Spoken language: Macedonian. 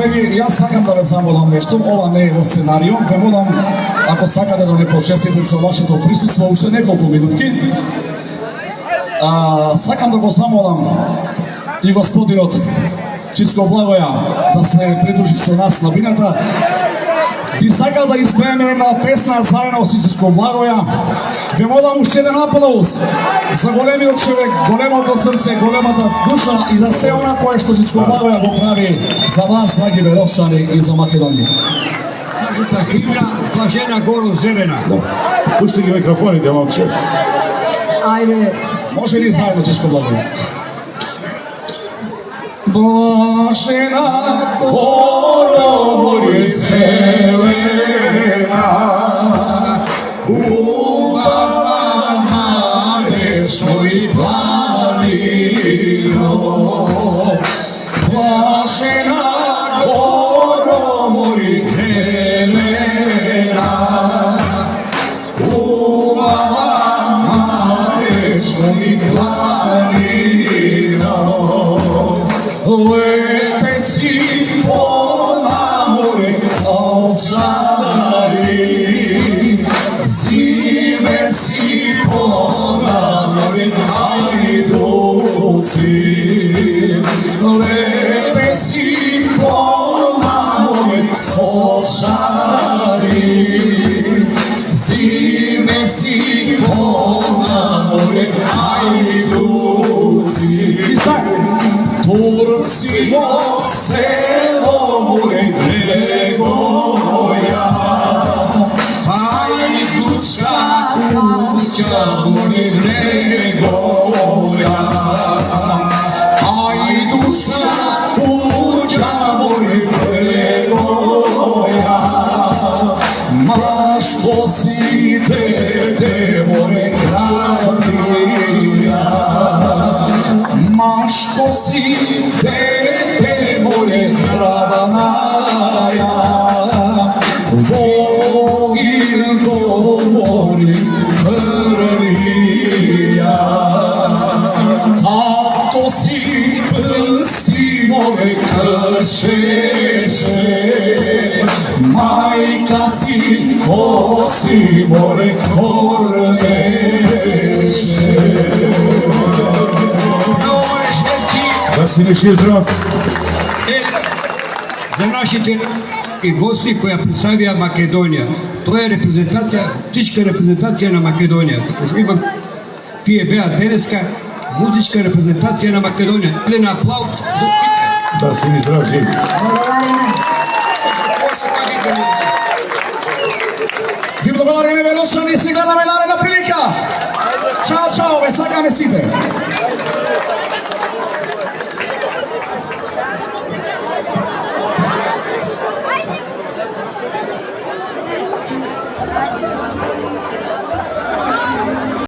колеги, јас сакам да ве замолам нешто, ова не е во сценарио, ве молам, ако сакате да не почестите со вашето присуство уште неколку минутки, сакам да го замолам и господинот Чичко Благоја да се придружи со нас на бината. Би сакал да испееме една песна заедно со Чичко Благоја. Ве молам уште еден аплауз за големиот човек, големото срце, големата душа и за се она кое што Чичко Благоја го прави за вас, драги веровчани, и за Македонија. Кажете химна Блажена Горо Зелена. Пушти ги микрофоните, момче. Ајде. Може ли заедно, Чичко Благоја? Блажена Горо Зелена, убава надежно и планино. Блажена Горо Зелена, убава надежно и планино. Летеци по море овчари, зиме си по море ајдуци. Летеци по море овчари, зиме си по море ајдуци. Турци во село море Грегоја, ајдучка куќа море Грегоја, ајдучка куќа море Грегоја, машко си дете море Кралија. Машко си дете море Граванаја, Вогилко море Хрвија. Както си прси море кршеше, мајка си коси море корнеше. Да си лиши здрав. За нашите и гости која представија Македонија. Тоа е репрезентација, птичка репрезентација на Македонија. Како што имам, тие беа денеска музичка репрезентација на Македонија. Елена, аплауз за тие. Да си ми здрав, жив. Ви благодариме, верочани, и се гледаме наредна прилика. Чао, чао, ве сакаме сите.